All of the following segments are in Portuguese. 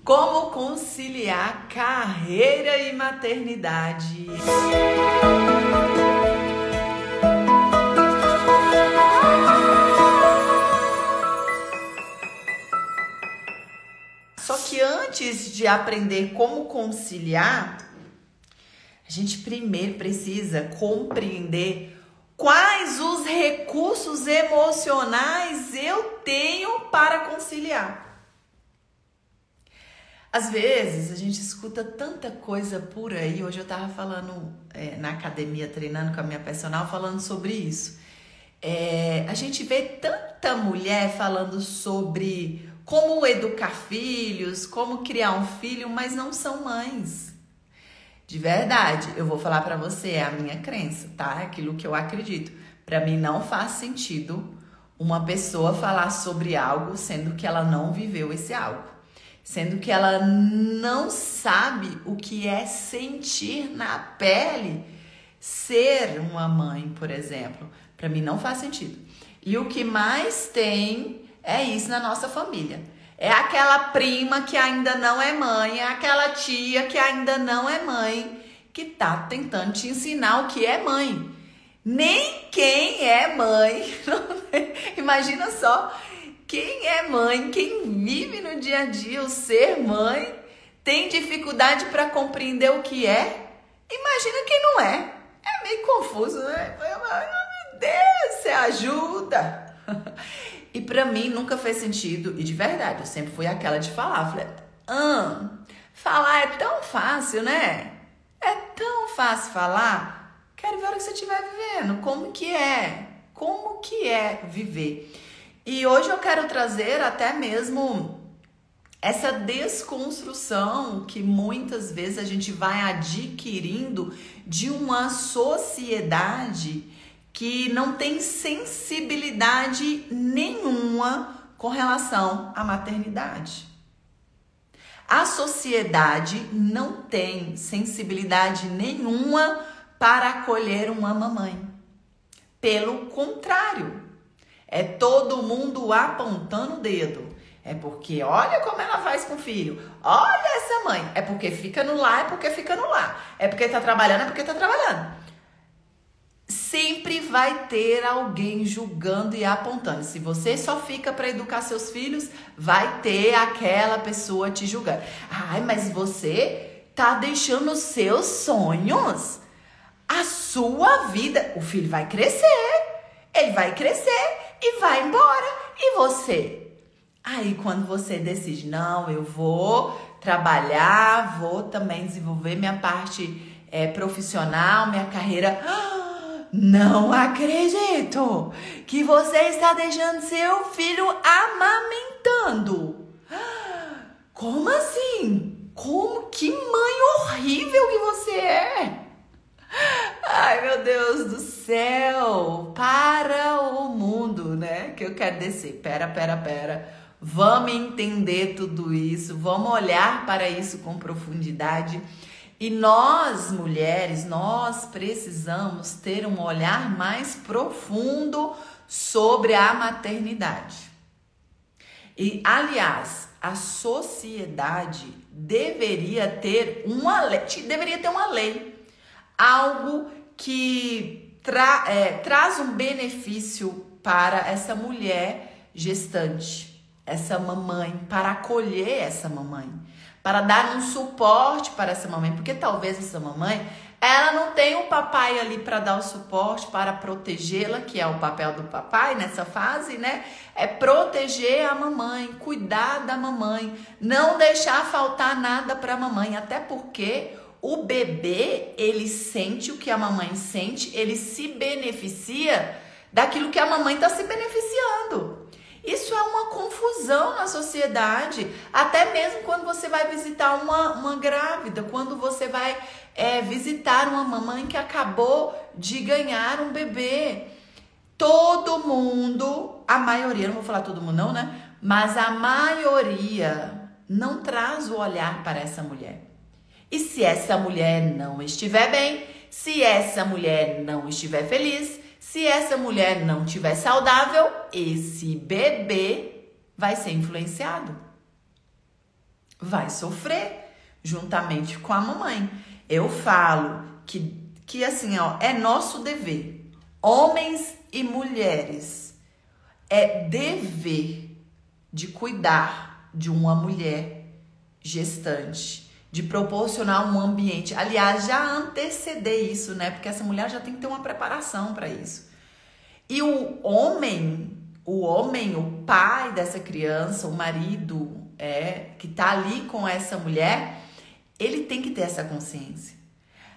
Como conciliar carreira e maternidade? Só que antes de aprender como conciliar, a gente primeiro precisa compreender quais os recursos emocionais eu tenho para conciliar. Às vezes a gente escuta tanta coisa por aí. Hoje eu estava falando na academia, treinando com a minha personal, falando sobre isso. A gente vê tanta mulher falando sobre como educar filhos, como criar um filho, mas não são mães. De verdade, eu vou falar pra você, é a minha crença, tá? É aquilo que eu acredito. Pra mim não faz sentido uma pessoa falar sobre algo sendo que ela não viveu esse algo. Sendo que ela não sabe o que é sentir na pele ser uma mãe, por exemplo. Pra mim não faz sentido. E o que mais tem é isso na nossa família. É aquela prima que ainda não é mãe, é aquela tia que ainda não é mãe, que tá tentando te ensinar o que é mãe. Nem quem é mãe, imagina só, quem é mãe, quem vive no dia a dia o ser mãe, tem dificuldade para compreender o que é. Imagina quem não é. É meio confuso, né? Meu Deus, você ajuda. E pra mim nunca fez sentido, e de verdade, eu sempre fui aquela de falar. Falei, falar é tão fácil, né? É tão fácil falar. Quero ver a hora que você estiver vivendo. Como que é viver? E hoje eu quero trazer até mesmo essa desconstrução que muitas vezes a gente vai adquirindo de uma sociedade que não tem sensibilidade nenhuma com relação à maternidade. A sociedade não tem sensibilidade nenhuma para acolher uma mamãe. Pelo contrário, é todo mundo apontando o dedo. É porque olha como ela faz com o filho. Olha essa mãe. É porque fica no lar, é porque fica no lar. É porque tá trabalhando, é porque tá trabalhando. Sempre vai ter alguém julgando e apontando. Se você só fica para educar seus filhos, vai ter aquela pessoa te julgando. Ai, mas você tá deixando os seus sonhos, a sua vida. O filho vai crescer, ele vai crescer e vai embora. E você? Aí quando você decide, não, eu vou trabalhar, vou também desenvolver minha parte profissional, minha carreira. Não acredito que você está deixando seu filho amamentando. Como assim? Que mãe horrível que você é? Ai, meu Deus do céu. Para o mundo, né? Que eu quero descer. Pera. Vamos entender tudo isso. Vamos olhar para isso com profundidade. E nós, mulheres, nós precisamos ter um olhar mais profundo sobre a maternidade. E, aliás, a sociedade deveria ter uma lei, algo que traz um benefício para essa mulher gestante, essa mamãe, para acolher essa mamãe, para dar um suporte para essa mamãe, porque talvez essa mamãe, ela não tem o papai ali para dar o suporte, para protegê-la, que é o papel do papai nessa fase, né? É proteger a mamãe, cuidar da mamãe, não deixar faltar nada para a mamãe, até porque o bebê, ele sente o que a mamãe sente, ele se beneficia daquilo que a mamãe está se beneficiando. Isso é uma confusão na sociedade, até mesmo quando você vai visitar uma grávida, quando você vai visitar uma mamãe que acabou de ganhar um bebê. Todo mundo, a maioria, não vou falar todo mundo não, né? Mas a maioria não traz o olhar para essa mulher. E se essa mulher não estiver bem, se essa mulher não estiver feliz, se essa mulher não estiver saudável, esse bebê vai ser influenciado. vai sofrer juntamente com a mamãe. Eu falo que assim, ó, é nosso dever, homens e mulheres, é dever de cuidar de uma mulher gestante, de proporcionar um ambiente, aliás, já anteceder isso, né? Porque essa mulher já tem que ter uma preparação para isso. E o homem, o pai dessa criança, o marido, que tá ali com essa mulher, ele tem que ter essa consciência.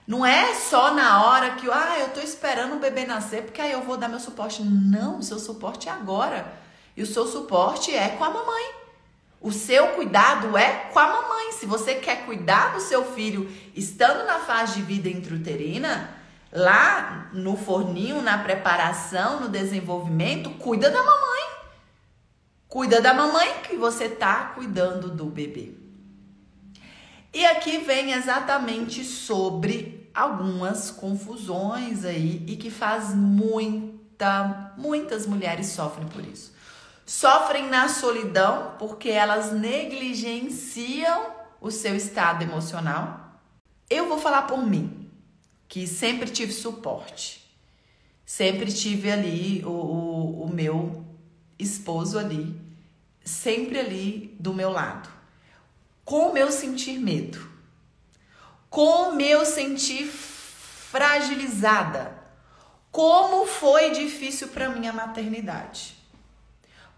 Não é só na hora que eu tô esperando o bebê nascer, porque aí eu vou dar meu suporte. Não, o seu suporte é agora. E o seu suporte é com a mamãe. O seu cuidado é com a mamãe. Se você quer cuidar do seu filho estando na fase de vida intrauterina, lá no forninho, na preparação, no desenvolvimento, cuida da mamãe. Cuida da mamãe que você tá cuidando do bebê. E aqui vem exatamente sobre algumas confusões aí e que faz muitas mulheres sofrem por isso. Sofrem na solidão porque elas negligenciam o seu estado emocional. Eu vou falar por mim, que sempre tive suporte. Sempre tive ali o meu esposo ali, sempre ali do meu lado. Como eu sentir medo, como eu sentir fragilizada, como foi difícil para mim a maternidade.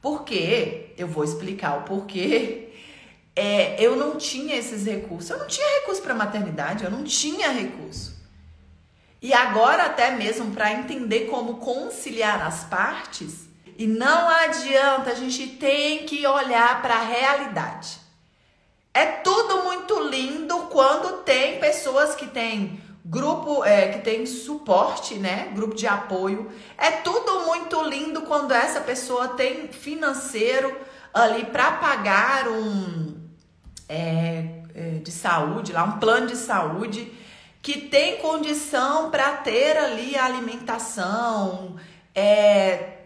Porque, eu vou explicar o porquê, eu não tinha esses recursos. Eu não tinha recurso para maternidade, eu não tinha recurso. E agora até mesmo para entender como conciliar as partes, e não adianta, a gente tem que olhar para a realidade. É tudo muito lindo quando tem pessoas que têm grupo, que tem suporte, né? Grupo de apoio. É tudo muito lindo quando essa pessoa tem financeiro ali para pagar de saúde, lá um plano de saúde, que tem condição para ter ali a alimentação,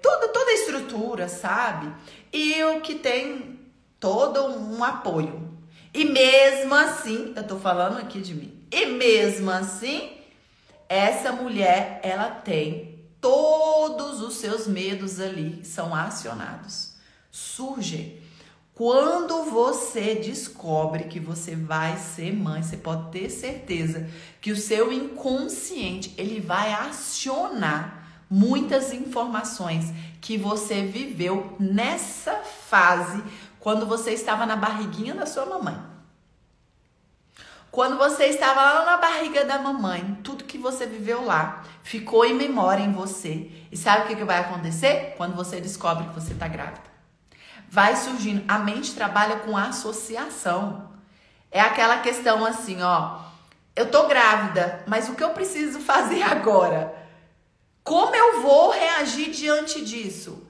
toda a estrutura, sabe? E o que tem todo um apoio. E mesmo assim, eu tô falando aqui de mim, e mesmo assim, essa mulher, ela tem todos os seus medos ali, são acionados, surgem. Quando você descobre que você vai ser mãe, você pode ter certeza que o seu inconsciente, ele vai acionar muitas informações que você viveu nessa fase, quando você estava na barriguinha da sua mamãe. Quando você estava lá na barriga da mamãe, tudo que você viveu lá ficou em memória em você. E sabe o que vai acontecer? Quando você descobre que você está grávida. Vai surgindo. A mente trabalha com associação. É aquela questão assim, ó. Eu tô grávida, mas o que eu preciso fazer agora? Como eu vou reagir diante disso?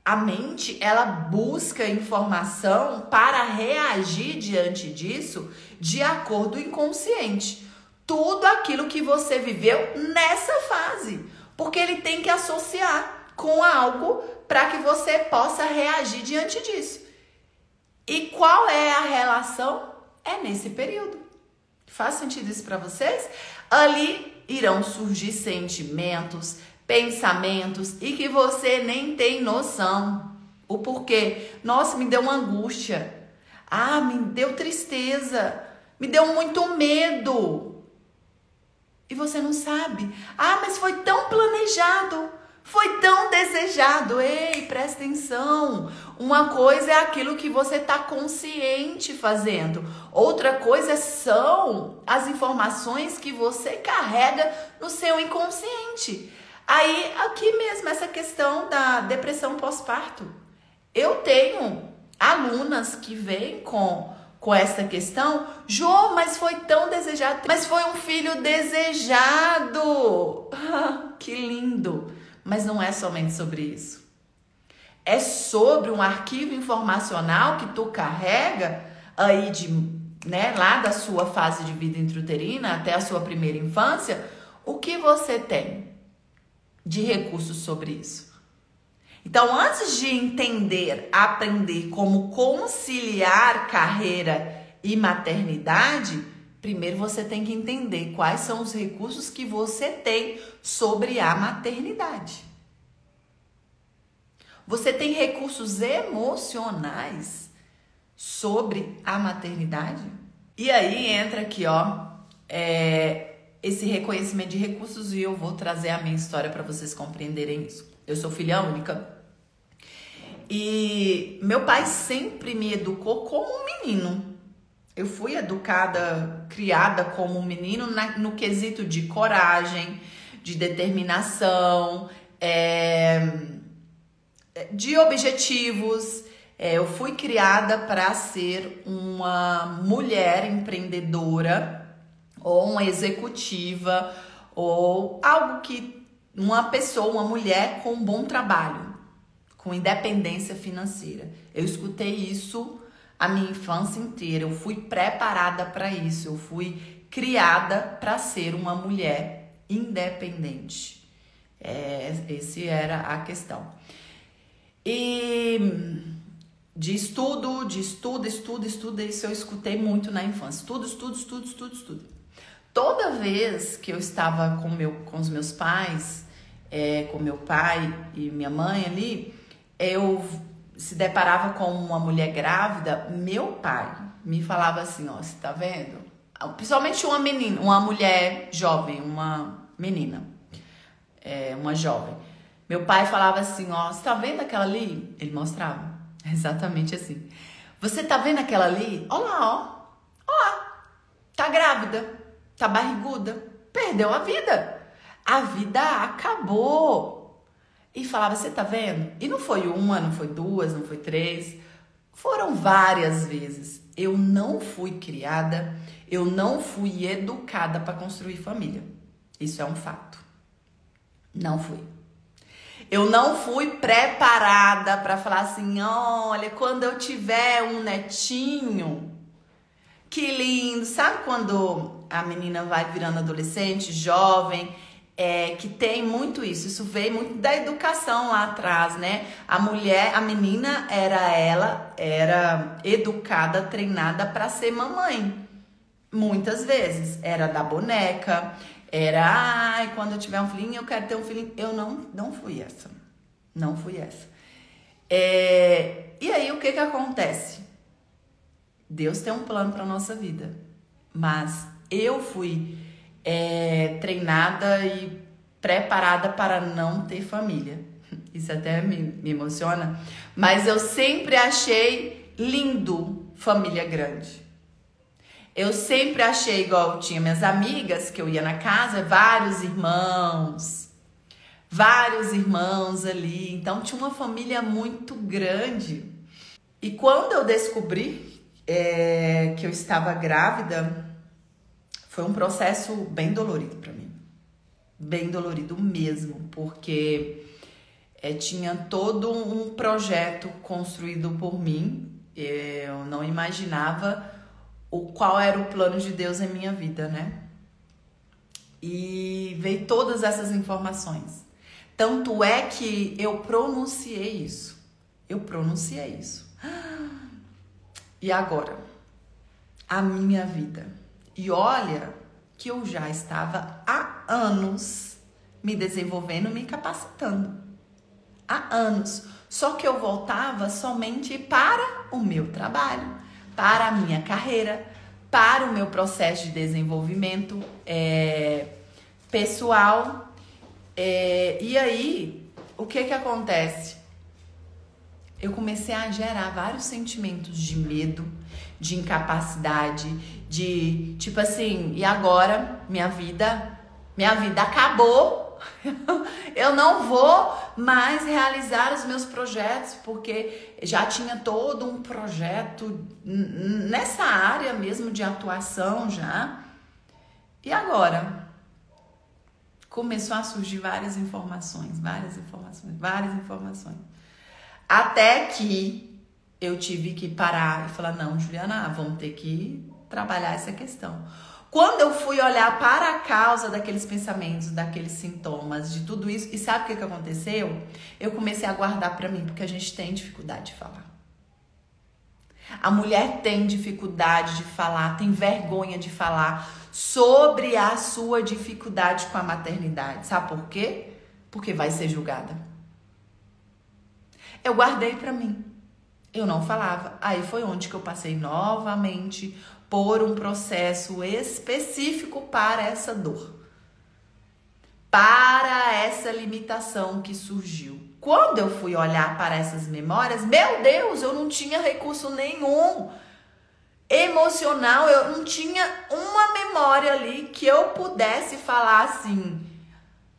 A mente, ela busca informação para reagir diante disso de acordo com o inconsciente. Tudo aquilo que você viveu nessa fase. Porque ele tem que associar com algo para que você possa reagir diante disso. E qual é a relação? É nesse período. Faz sentido isso para vocês? Ali irão surgir sentimentos, pensamentos e que você nem tem noção. O porquê? Nossa, me deu uma angústia. Me deu tristeza. Me deu muito medo. E você não sabe. Mas foi tão planejado. Foi tão desejado. Ei, presta atenção. Uma coisa é aquilo que você está consciente fazendo. Outra coisa são as informações que você carrega no seu inconsciente. Aí, aqui mesmo, essa questão da depressão pós-parto. Eu tenho alunas que vêm com essa questão. Jô, mas foi tão desejado. Mas foi um filho desejado. Que lindo. Mas não é somente sobre isso. É sobre um arquivo informacional que tu carrega aí lá da sua fase de vida intrauterina até a sua primeira infância. O que você tem de recursos sobre isso? Então, antes de aprender como conciliar carreira e maternidade, primeiro você tem que entender quais são os recursos que você tem sobre a maternidade. Você tem recursos emocionais sobre a maternidade? E aí entra aqui, ó, esse reconhecimento de recursos, e eu vou trazer a minha história para vocês compreenderem isso. Eu sou filha única e meu pai sempre me educou como um menino. Eu fui educada, criada como um menino no quesito de coragem, de determinação, de objetivos. Eu fui criada para ser uma mulher empreendedora, ou uma executiva, ou algo que uma pessoa, uma mulher com um bom trabalho, com independência financeira. Eu escutei isso a minha infância inteira. Eu fui preparada para isso. Eu fui criada para ser uma mulher independente. Essa era a questão. E de estudo, isso eu escutei muito na infância. Estudo. Toda vez que eu estava com os meus pais, com meu pai e minha mãe ali, eu se deparava com uma mulher grávida, meu pai me falava assim, ó, você tá vendo? Principalmente uma menina, uma mulher jovem, uma menina, uma jovem. Meu pai falava assim, ó, você tá vendo aquela ali? Ele mostrava, exatamente assim. Você tá vendo aquela ali? Olha lá, ó, tá grávida. Tá barriguda, perdeu a vida. A vida acabou. E falava, você tá vendo? E não foi uma, não foi duas, não foi três. Foram várias vezes. Eu não fui criada, eu não fui educada para construir família. Isso é um fato. Não fui. Eu não fui preparada para falar assim, olha, quando eu tiver um netinho, que lindo. Sabe quando a menina vai virando adolescente, jovem, que tem muito isso. Isso veio muito da educação lá atrás, né? A menina era educada, treinada para ser mamãe. Muitas vezes. Era da boneca, quando eu tiver um filhinho, eu quero ter um filhinho. Eu não fui essa. Não fui essa. E aí, o que acontece? Deus tem um plano para nossa vida. Mas eu fui treinada e preparada para não ter família. Isso até me emociona. Mas eu sempre achei lindo família grande. Eu sempre achei igual, tinha minhas amigas que eu ia na casa, vários irmãos ali. Então tinha uma família muito grande. E quando eu descobri que eu estava grávida, foi um processo bem dolorido para mim. Bem dolorido mesmo, porque tinha todo um projeto construído por mim. Eu não imaginava qual era o plano de Deus em minha vida, né? E veio todas essas informações. Tanto é que eu pronunciei isso. E agora? A minha vida. E olha que eu já estava há anos me desenvolvendo, me capacitando. Há anos. Só que eu voltava somente para o meu trabalho, para a minha carreira, para o meu processo de desenvolvimento pessoal. E aí, o que acontece? Eu comecei a gerar vários sentimentos de medo, de incapacidade, de tipo assim, e agora minha vida acabou. Eu não vou mais realizar os meus projetos, porque já tinha todo um projeto nessa área mesmo de atuação já. E agora? Começou a surgir várias informações. Até que eu tive que parar e falar, não, Juliana, vamos ter que trabalhar essa questão. Quando eu fui olhar para a causa daqueles pensamentos, daqueles sintomas, de tudo isso, e sabe o que aconteceu? Eu comecei a guardar para mim, porque a gente tem dificuldade de falar. A mulher tem dificuldade de falar, tem vergonha de falar sobre a sua dificuldade com a maternidade. Sabe por quê? Porque vai ser julgada. Eu guardei pra mim. Eu não falava. Aí foi onde que eu passei novamente por um processo específico para essa dor. Para essa limitação que surgiu. Quando eu fui olhar para essas memórias, meu Deus, eu não tinha recurso nenhum emocional, eu não tinha uma memória ali que eu pudesse falar assim,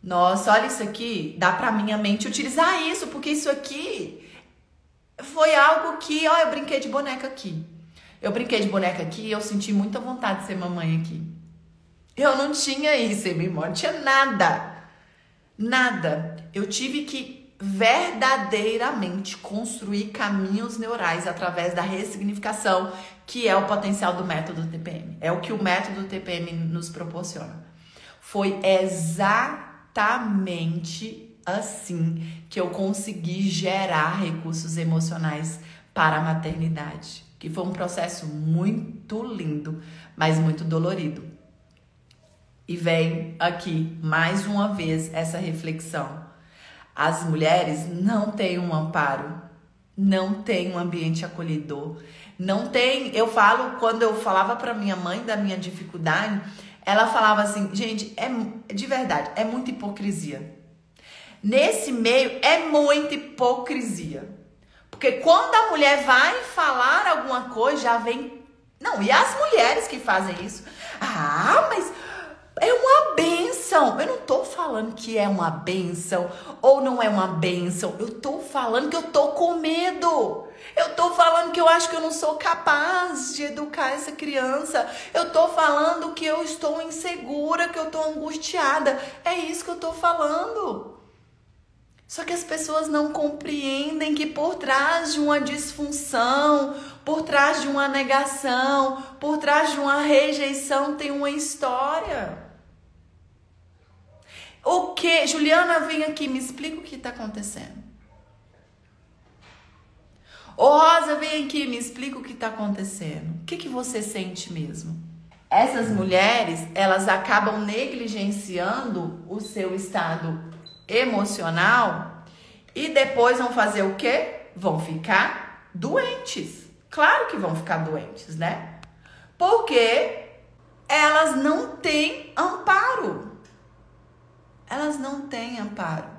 nossa, olha isso aqui, dá pra minha mente utilizar isso, porque isso aqui foi algo que, ó, eu brinquei de boneca aqui. Eu brinquei de boneca aqui e eu senti muita vontade de ser mamãe aqui. Eu não tinha isso em memória, não tinha nada. Nada. Eu tive que verdadeiramente construir caminhos neurais através da ressignificação, que é o potencial do método TPM. É o que o método TPM nos proporciona. Foi exatamente assim que eu consegui gerar recursos emocionais para a maternidade, que foi um processo muito lindo, mas muito dolorido. E vem aqui mais uma vez essa reflexão. As mulheres não têm um amparo, não têm um ambiente acolhedor, não tem. Eu falo, quando eu falava para minha mãe da minha dificuldade, ela falava assim, gente, de verdade, é muita hipocrisia. Nesse meio é muita hipocrisia. Porque quando a mulher vai falar alguma coisa, já vem. Não, e as mulheres que fazem isso? Ah, mas é uma bênção. Eu não tô falando que é uma bênção ou não é uma bênção. Eu tô falando que eu tô com medo. Eu tô falando que eu acho que eu não sou capaz de educar essa criança. Eu tô falando que eu estou insegura, que eu tô angustiada. É isso que eu tô falando. Só que as pessoas não compreendem que por trás de uma disfunção, por trás de uma negação, por trás de uma rejeição tem uma história. O que? Juliana, vem aqui, me explica o que está acontecendo. Ô Rosa, vem aqui, me explica o que está acontecendo. O que você sente mesmo? Essas mulheres, elas acabam negligenciando o seu estado emocional e depois vão fazer o quê? Vão ficar doentes. Claro que vão ficar doentes, né? Porque elas não têm amparo. Elas não têm amparo.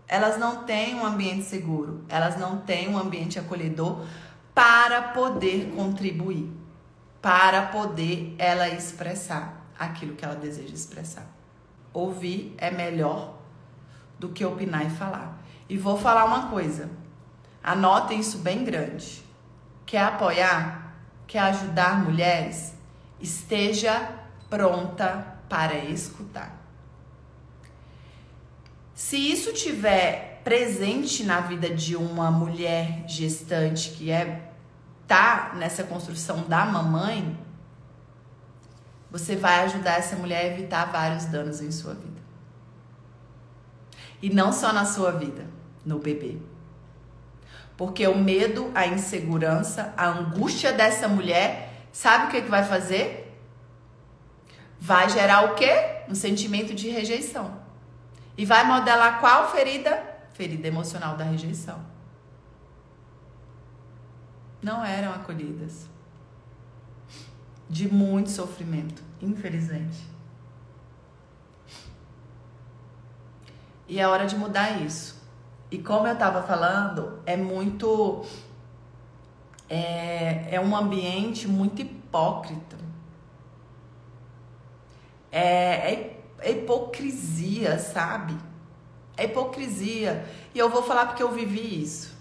Elas não têm um ambiente seguro. Elas não têm um ambiente acolhedor para poder contribuir. Para poder ela expressar aquilo que ela deseja expressar. Ouvir é melhor do que opinar e falar. E vou falar uma coisa. Anotem isso bem grande. Quer apoiar? Quer ajudar mulheres? Esteja pronta para escutar. Se isso tiver presente na vida de uma mulher gestante que tá nessa construção da mamãe, você vai ajudar essa mulher a evitar vários danos em sua vida. E não só na sua vida, no bebê. Porque o medo, a insegurança, a angústia dessa mulher, sabe o que vai fazer? Vai gerar o quê? Um sentimento de rejeição. E vai modelar qual ferida? Ferida emocional da rejeição. Não eram acolhidas. De muito sofrimento, infelizmente. E é hora de mudar isso. E como eu estava falando, é um ambiente muito hipócrita. É hipocrisia, sabe? É hipocrisia. E eu vou falar porque eu vivi isso.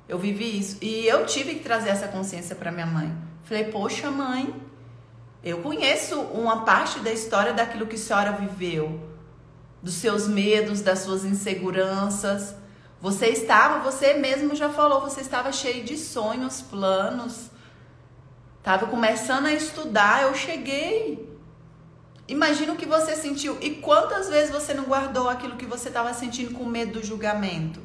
Eu vivi isso. E eu tive que trazer essa consciência para minha mãe. Falei, poxa, mãe, eu conheço uma parte da história daquilo que a senhora viveu. Dos seus medos, das suas inseguranças. Você mesmo já falou, você estava cheio de sonhos, planos. Estava começando a estudar, eu cheguei. Imagina o que você sentiu. E quantas vezes você não guardou aquilo que você estava sentindo com medo do julgamento?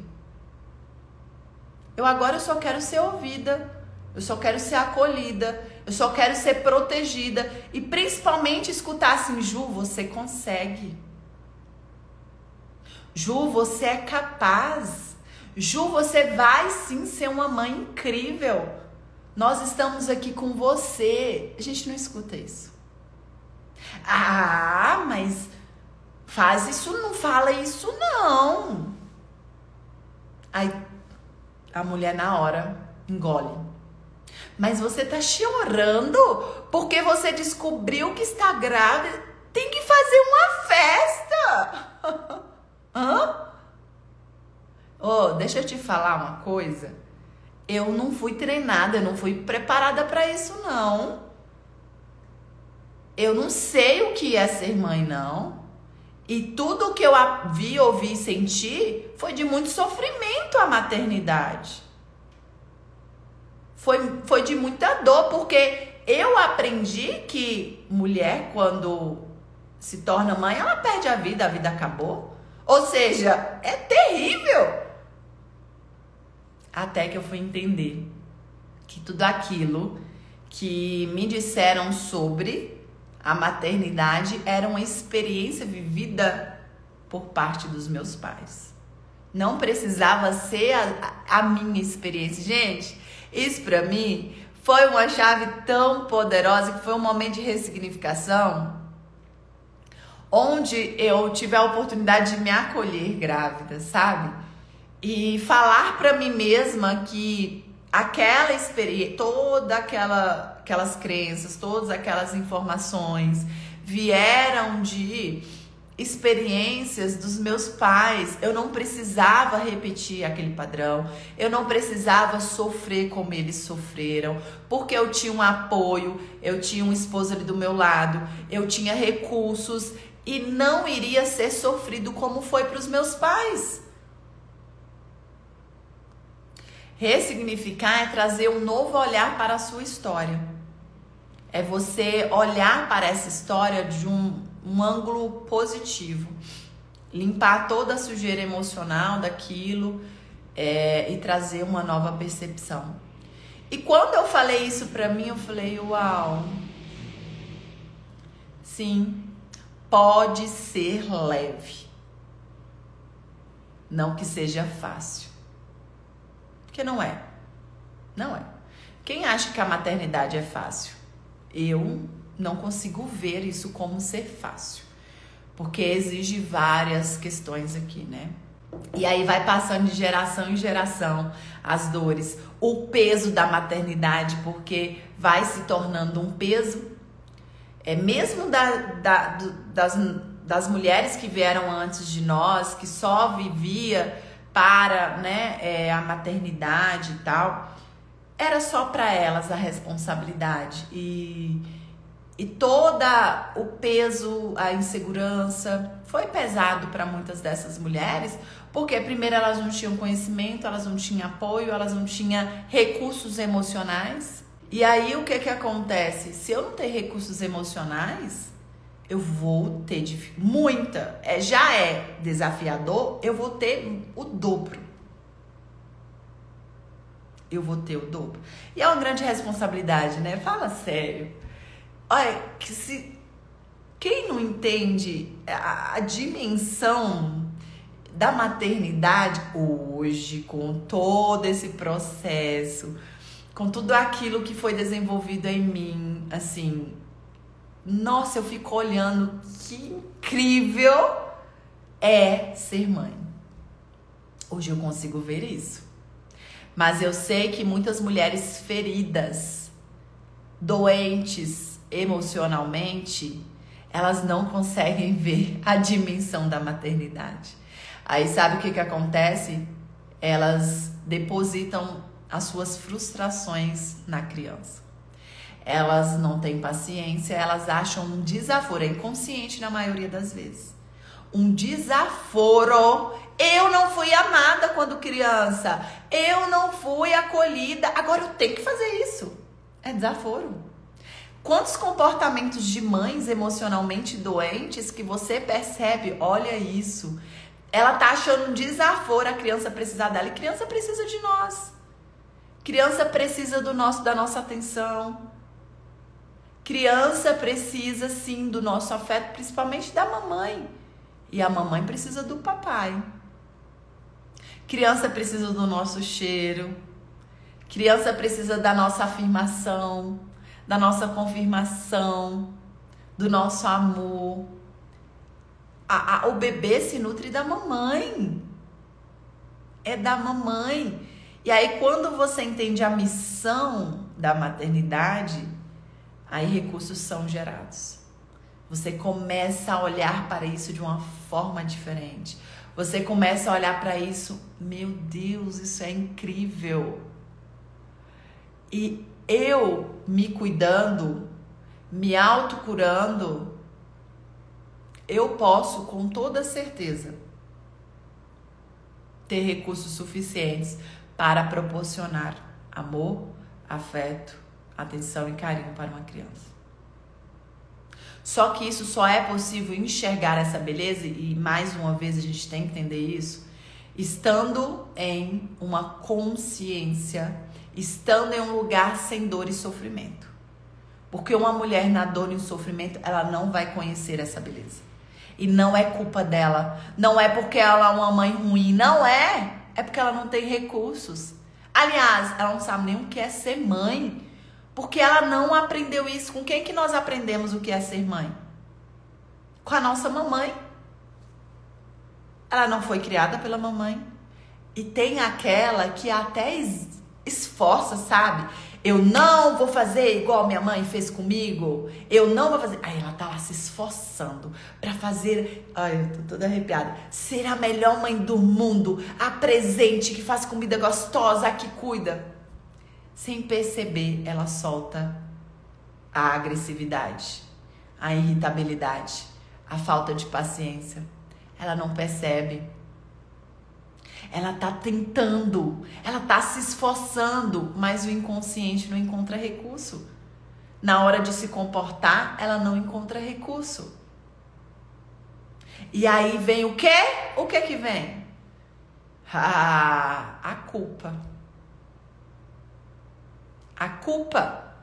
Agora eu só quero ser ouvida. eu só quero ser acolhida, eu só quero ser protegida. E principalmente escutar assim, Ju, você consegue. Ju, você é capaz. Ju, você vai sim ser uma mãe incrível. Nós estamos aqui com você. A gente não escuta isso. Ah, mas faz isso, não fala isso não. Aí a mulher na hora engole. Mas você tá chorando porque você descobriu que está grávida. Tem que fazer uma festa. Hã? Oh, deixa eu te falar uma coisa. Eu não fui treinada, eu não fui preparada para isso, não. Eu não sei o que é ser mãe, não. E tudo que eu vi, ouvi e senti foi de muito sofrimento a maternidade. Foi de muita dor, porque eu aprendi que mulher, quando se torna mãe, ela perde a vida acabou. Ou seja, é terrível. Até que eu fui entender que tudo aquilo que me disseram sobre a maternidade era uma experiência vivida por parte dos meus pais. Não precisava ser a minha experiência. Gente, isso pra mim foi uma chave tão poderosa, que foi um momento de ressignificação, onde eu tive a oportunidade de me acolher grávida, sabe? E falar pra mim mesma que aquela experiência, aquelas crenças, todas aquelas informações vieram de experiências dos meus pais. Eu não precisava repetir aquele padrão, eu não precisava sofrer como eles sofreram, porque eu tinha um apoio, eu tinha um esposo ali do meu lado, eu tinha recursos e não iria ser sofrido como foi para os meus pais. Ressignificar é trazer um novo olhar para a sua história. É você olhar para essa história de um ângulo positivo. Limpar toda a sujeira emocional daquilo e trazer uma nova percepção. E quando eu falei isso pra mim, eu falei, uau. Sim, pode ser leve. Não que seja fácil. Porque não é. Não é. Quem acha que a maternidade é fácil? Eu não consigo ver isso como ser fácil. Porque exige várias questões aqui, né? E aí vai passando de geração em geração as dores. O peso da maternidade, porque vai se tornando um peso. Mesmo das mulheres que vieram antes de nós, que só vivia para, né, a maternidade e tal, era só para elas a responsabilidade e todo o peso, a insegurança foi pesado para muitas dessas mulheres, porque primeiro elas não tinham conhecimento, elas não tinham apoio, elas não tinham recursos emocionais. E aí o que acontece? Se eu não ter recursos emocionais, eu vou ter muita, já é desafiador, eu vou ter o dobro. Eu vou ter o dobro. E é uma grande responsabilidade, né? Fala sério. Olha, quem não entende a dimensão da maternidade hoje, com todo esse processo, com tudo aquilo que foi desenvolvido em mim, assim, nossa, eu fico olhando que incrível é ser mãe. Hoje eu consigo ver isso. Mas eu sei que muitas mulheres feridas, doentes emocionalmente, elas não conseguem ver a dimensão da maternidade. Aí sabe o que acontece? Elas depositam as suas frustrações na criança. Elas não têm paciência, elas acham um desaforo, é inconsciente na maioria das vezes. Um desaforo. Eu não fui amada quando criança, eu não fui acolhida, agora eu tenho que fazer isso. É desaforo. Quantos comportamentos de mães emocionalmente doentes que você percebe, olha isso, ela tá achando um desaforo a criança precisar dela, e criança precisa de nós. Criança precisa da nossa atenção. Criança precisa sim do nosso afeto, principalmente da mamãe. E a mamãe precisa do papai. Criança precisa do nosso cheiro. Criança precisa da nossa afirmação, da nossa confirmação, do nosso amor. O bebê se nutre da mamãe. É da mamãe. E aí, quando você entende a missão da maternidade, aí recursos são gerados. Você começa a olhar para isso de uma forma diferente. Você começa a olhar para isso, meu Deus, isso é incrível. E eu me cuidando, me autocurando, eu posso com toda certeza ter recursos suficientes para proporcionar amor, afeto, atenção e carinho para uma criança. Só que isso só é possível enxergar essa beleza, e mais uma vez a gente tem que entender isso, estando em uma consciência, estando em um lugar sem dor e sofrimento. Porque uma mulher na dor e no sofrimento, ela não vai conhecer essa beleza. E não é culpa dela, não é porque ela é uma mãe ruim, não é. É porque ela não tem recursos. Aliás, ela não sabe nem o que é ser mãe. Porque ela não aprendeu isso. Com quem que nós aprendemos o que é ser mãe? Com a nossa mamãe. Ela não foi criada pela mamãe. E tem aquela que até esforça, sabe? Eu não vou fazer igual minha mãe fez comigo. Eu não vou fazer. Aí ela tá lá se esforçando pra fazer. Ai, eu tô toda arrepiada. Ser a melhor mãe do mundo. A presente, que faz comida gostosa, a que cuida. Sem perceber, ela solta a agressividade, a irritabilidade, a falta de paciência. Ela não percebe. Ela tá tentando, ela tá se esforçando, mas o inconsciente não encontra recurso. Na hora de se comportar, ela não encontra recurso. E aí vem o quê? O que que vem? A culpa. A culpa.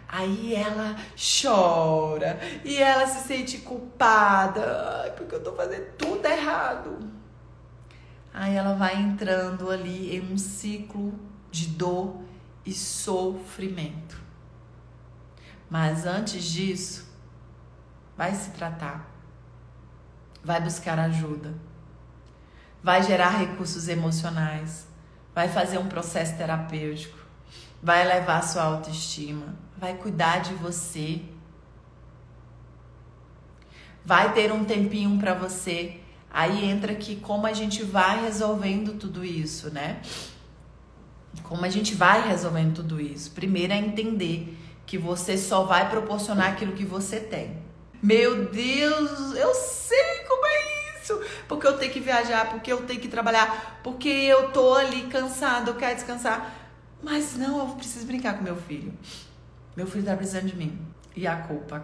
Aí ela chora e ela se sente culpada. Ai, porque eu tô fazendo tudo errado. Aí ela vai entrando ali em um ciclo de dor e sofrimento. Mas antes disso, vai se tratar. Vai buscar ajuda. Vai gerar recursos emocionais. Vai fazer um processo terapêutico. Vai elevar a sua autoestima. Vai cuidar de você. Vai ter um tempinho para você. Aí entra aqui como a gente vai resolvendo tudo isso, né? Como a gente vai resolvendo tudo isso? Primeiro é entender que você só vai proporcionar aquilo que você tem. Meu Deus, eu sei como é isso. Porque eu tenho que viajar, porque eu tenho que trabalhar, porque eu tô ali cansada, eu quero descansar. Mas não, eu preciso brincar com meu filho. Meu filho tá precisando de mim. E a culpa.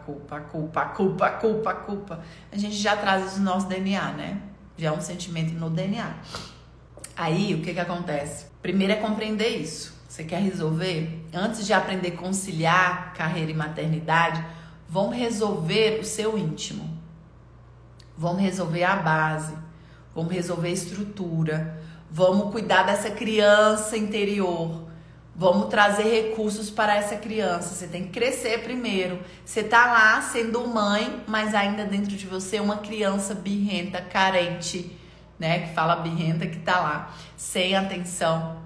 A gente já traz isso no nosso DNA, né? Já é um sentimento no DNA. Aí, o que que acontece? Primeiro é compreender isso. Você quer resolver? Antes de aprender a conciliar carreira e maternidade, vamos resolver o seu íntimo. Vamos resolver a base. Vamos resolver a estrutura. Vamos cuidar dessa criança interior. Vamos trazer recursos para essa criança. Você tem que crescer primeiro. Você tá lá sendo mãe, mas ainda dentro de você uma criança birrenta, carente, né? Que fala birrenta, que tá lá sem atenção,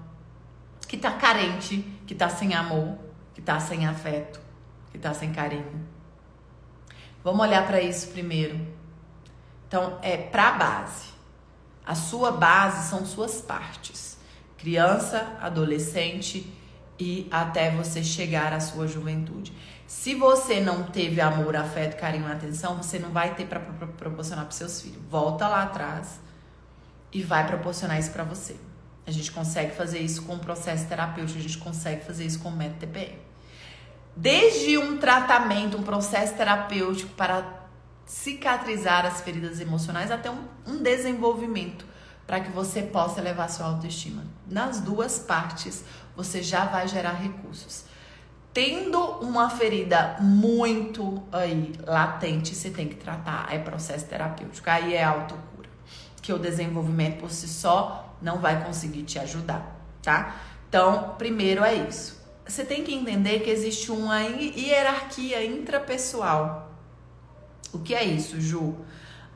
que tá carente, que tá sem amor, que tá sem afeto, que tá sem carinho. Vamos olhar para isso primeiro. Então, é para a base. A sua base são suas partes. Criança, adolescente e até você chegar à sua juventude. Se você não teve amor, afeto, carinho e atenção, você não vai ter para proporcionar para seus filhos. Volta lá atrás e vai proporcionar isso para você. A gente consegue fazer isso com o processo terapêutico, a gente consegue fazer isso com o método TPM. Desde um tratamento, um processo terapêutico para cicatrizar as feridas emocionais, até um desenvolvimento para que você possa elevar sua autoestima. Nas duas partes, você já vai gerar recursos. Tendo uma ferida muito aí latente, você tem que tratar. É processo terapêutico, aí é autocura. Que o desenvolvimento por si só não vai conseguir te ajudar, tá? Então, primeiro é isso. Você tem que entender que existe uma hierarquia intrapessoal. O que é isso, Ju?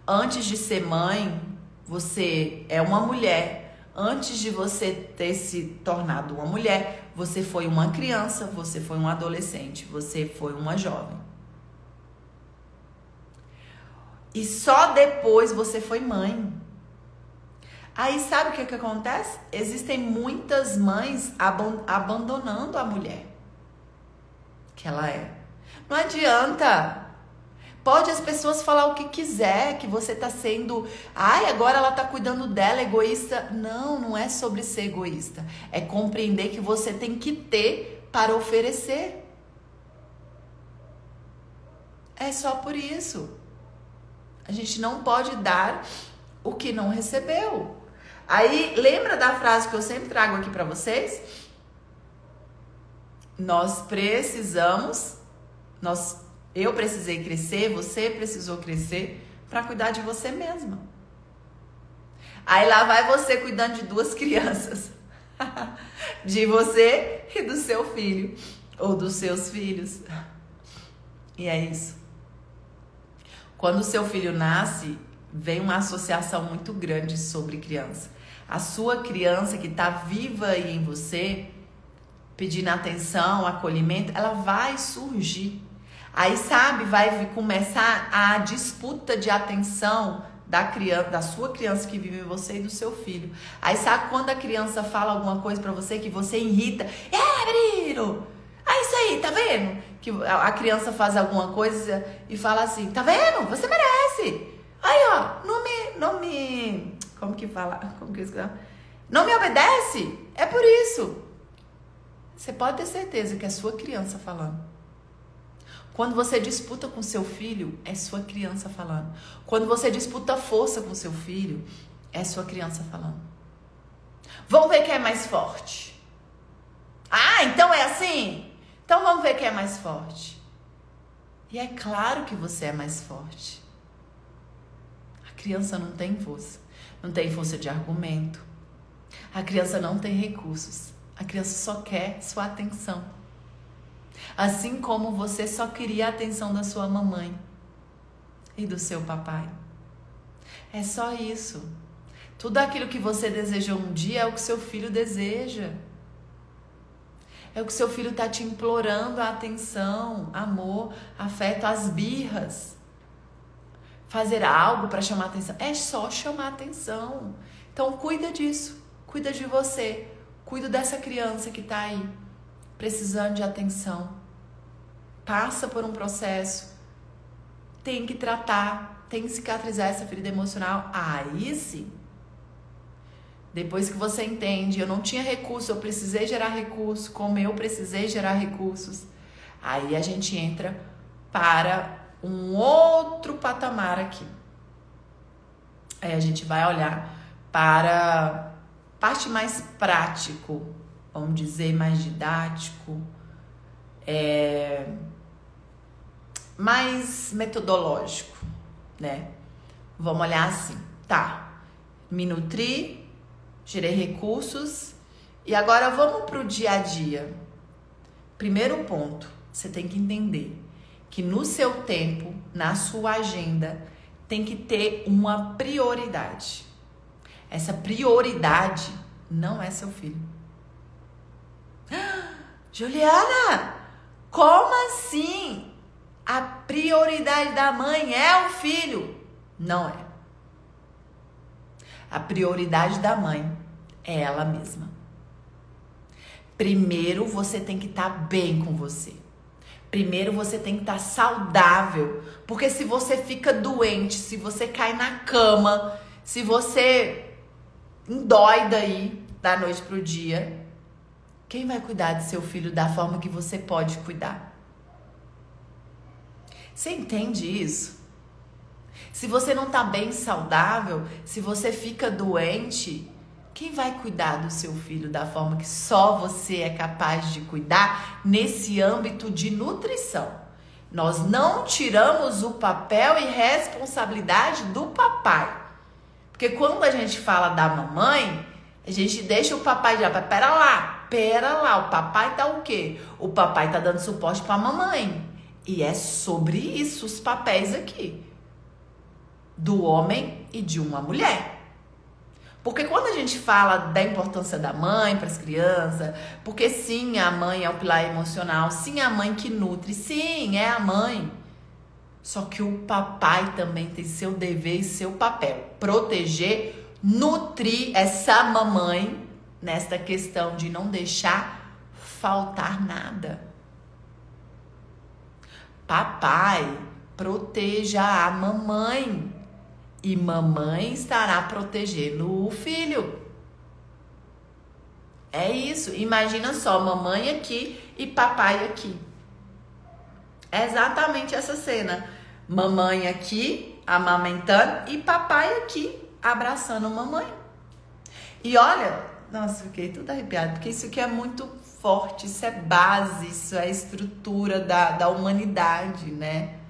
Antes de ser mãe, você é uma mulher. Antes de você ter se tornado uma mulher, você foi uma criança, você foi um adolescente, você foi uma jovem. E só depois você foi mãe. Aí sabe o que acontece? Existem muitas mães abandonando a mulher que ela é. Não adianta. Pode as pessoas falar o que quiser, que você tá sendo... Ai, agora ela tá cuidando dela, egoísta. Não, não é sobre ser egoísta. É compreender que você tem que ter para oferecer. É só por isso. A gente não pode dar o que não recebeu. Aí, lembra da frase que eu sempre trago aqui para vocês? Eu precisei crescer, você precisou crescer para cuidar de você mesma. Aí lá vai você cuidando de duas crianças. De você e do seu filho. Ou dos seus filhos. E é isso. Quando o seu filho nasce, vem uma associação muito grande sobre criança. A sua criança que está viva aí em você, pedindo atenção, acolhimento, ela vai surgir. Aí, sabe, vai começar a disputa de atenção da criança, da sua criança que vive em você e do seu filho. Aí, sabe quando a criança fala alguma coisa pra você que você irrita? Briro! É isso aí, tá vendo? Que a criança faz alguma coisa e fala assim, tá vendo? Você merece! Aí, ó, não me... Como que fala? Não me obedece? É por isso. Você pode ter certeza que é sua criança falando. Quando você disputa com seu filho, é sua criança falando. Quando você disputa força com seu filho, é sua criança falando. Vamos ver quem é mais forte. Ah, então é assim? Então vamos ver quem é mais forte. E é claro que você é mais forte. A criança não tem força. Não tem força de argumento. A criança não tem recursos. A criança só quer sua atenção. Assim como você só queria a atenção da sua mamãe e do seu papai. É só isso. Tudo aquilo que você desejou um dia é o que seu filho deseja. É o que seu filho está te implorando, a atenção, amor, afeto, as birras. Fazer algo para chamar atenção. É só chamar atenção. Então cuida disso. Cuida de você. Cuida dessa criança que está aí, precisando de atenção. Passa por um processo. Tem que tratar. Tem que cicatrizar essa ferida emocional. Aí sim. Depois que você entende, eu não tinha recurso, eu precisei gerar recurso, como eu precisei gerar recursos. Aí a gente entra para um outro patamar aqui. Aí a gente vai olhar para a parte mais prático, vamos dizer, mais didático, mais metodológico, né? Vamos olhar assim, tá, me nutri, gerei recursos e agora vamos para o dia a dia. Primeiro ponto, você tem que entender que no seu tempo, na sua agenda, tem que ter uma prioridade. Essa prioridade não é seu filho. Juliana, como assim? A prioridade da mãe é o filho? Não é. A prioridade da mãe é ela mesma. Primeiro você tem que estar bem com você. Primeiro você tem que estar saudável. Porque se você fica doente, se você cai na cama, se você endoida aí da noite pro dia, quem vai cuidar de seu filho da forma que você pode cuidar? Você entende isso? Se você não tá bem saudável, se você fica doente, quem vai cuidar do seu filho da forma que só você é capaz de cuidar nesse âmbito de nutrição? Nós não tiramos o papel e responsabilidade do papai. Porque quando a gente fala da mamãe, a gente deixa o papai já, pera lá, o papai tá o quê? O papai tá dando suporte pra mamãe. E é sobre isso os papéis aqui. Do homem e de uma mulher. Porque quando a gente fala da importância da mãe para as crianças, porque sim, a mãe é o pilar emocional, sim, a mãe que nutre, sim, é a mãe. Só que o papai também tem seu dever e seu papel. Proteger, nutrir essa mamãe nesta questão de não deixar faltar nada. Papai, proteja a mamãe. E mamãe estará protegendo o filho. É isso. Imagina só, mamãe aqui e papai aqui. É exatamente essa cena. Mamãe aqui, amamentando, e papai aqui, abraçando mamãe. E olha, nossa, fiquei toda arrepiada, porque isso aqui é muito forte, isso é base, isso é estrutura da humanidade, né?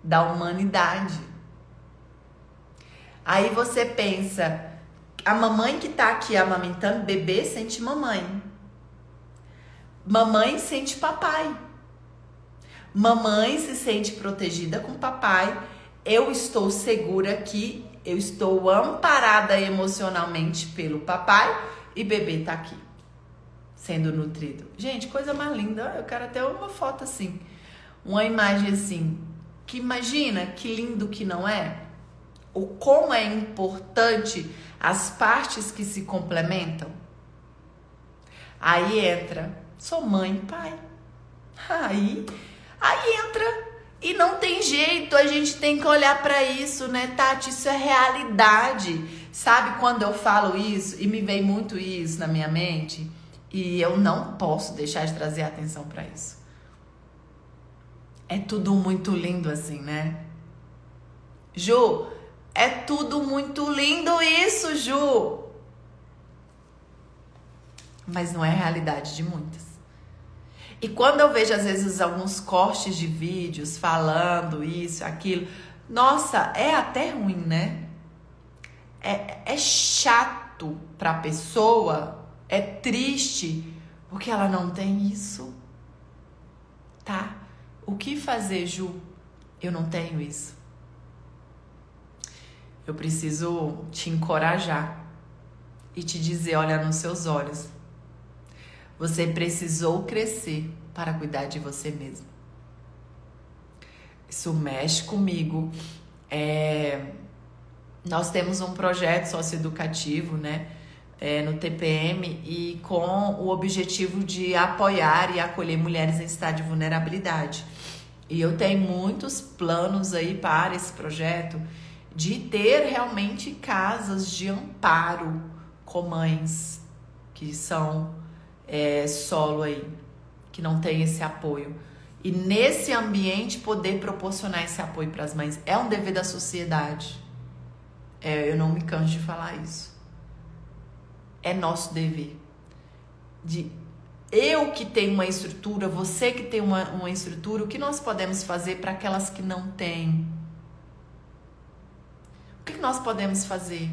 Da humanidade. Aí você pensa, a mamãe que tá aqui amamentando, bebê sente mamãe. Mamãe sente papai. Mamãe se sente protegida com papai. Eu estou segura aqui, eu estou amparada emocionalmente pelo papai e bebê tá aqui, sendo nutrido. Gente, coisa mais linda. Eu quero até uma foto assim, uma imagem assim, que imagina que lindo que não é? O como é importante as partes que se complementam. Aí entra, sou mãe e pai. Aí entra e não tem jeito, a gente tem que olhar para isso, né, Tati? Isso é realidade. Sabe quando eu falo isso e me vem muito isso na minha mente? E eu não posso deixar de trazer atenção para isso. É tudo muito lindo assim, né? Ju, é tudo muito lindo isso, Ju. Mas não é a realidade de muitas. E quando eu vejo, às vezes, alguns cortes de vídeos falando isso, aquilo, nossa, é até ruim, né? É chato pra pessoa, é triste, porque ela não tem isso, tá? O que fazer, Ju? Eu não tenho isso. Eu preciso te encorajar e te dizer, olha nos seus olhos. Você precisou crescer para cuidar de você mesmo. Isso mexe comigo. Nós temos um projeto socioeducativo, né, no TPM, e com o objetivo de apoiar e acolher mulheres em estado de vulnerabilidade. E eu tenho muitos planos aí para esse projeto, de ter realmente casas de amparo com mães que são solo aí, que não tem esse apoio. E nesse ambiente poder proporcionar esse apoio para as mães. É um dever da sociedade. Eu não me canso de falar isso. É nosso dever. Eu que tenho uma estrutura, você que tem uma estrutura, o que nós podemos fazer para aquelas que não têm? O que nós podemos fazer?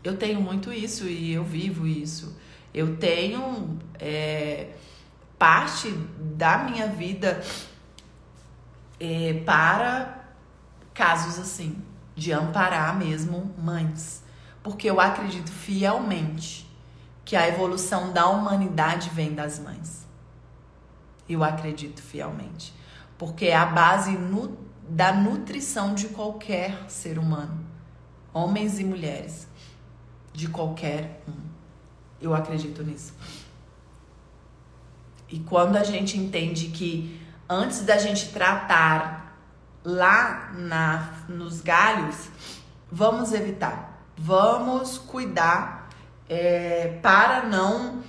Eu tenho muito isso e eu vivo isso. Eu tenho parte da minha vida para casos assim, de amparar mesmo mães. Porque eu acredito fielmente que a evolução da humanidade vem das mães. Eu acredito fielmente. Porque é a base da nutrição de qualquer ser humano. Homens e mulheres. De qualquer um. Eu acredito nisso. E quando a gente entende que antes da gente tratar lá nos galhos, vamos evitar. Vamos cuidar para não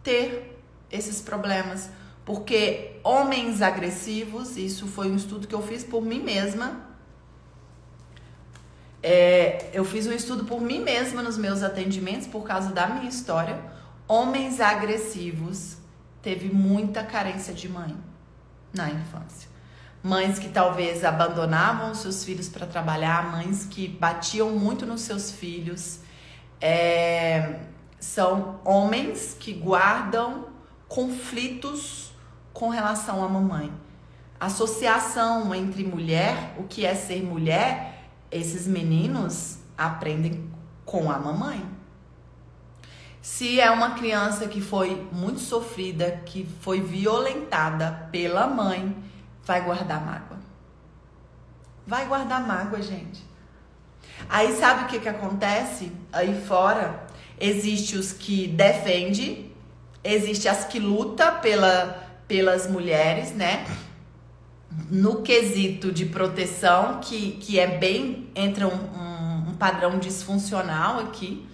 ter esses problemas. Porque homens agressivos, isso foi um estudo que eu fiz por mim mesma, Eu fiz um estudo por mim mesma nos meus atendimentos, por causa da minha história. Homens agressivos teve muita carência de mãe na infância. Mães que talvez abandonavam seus filhos para trabalhar, mães que batiam muito nos seus filhos. São homens que guardam conflitos com relação à mamãe. Associação entre mulher, o que é ser mulher, esses meninos aprendem com a mamãe. Se é uma criança que foi muito sofrida, que foi violentada pela mãe, vai guardar mágoa. Vai guardar mágoa, gente. Aí sabe o que acontece? Aí fora, existe os que defendem, existe as que lutam pelas mulheres, né? No quesito de proteção, que é bem, entra um padrão disfuncional aqui,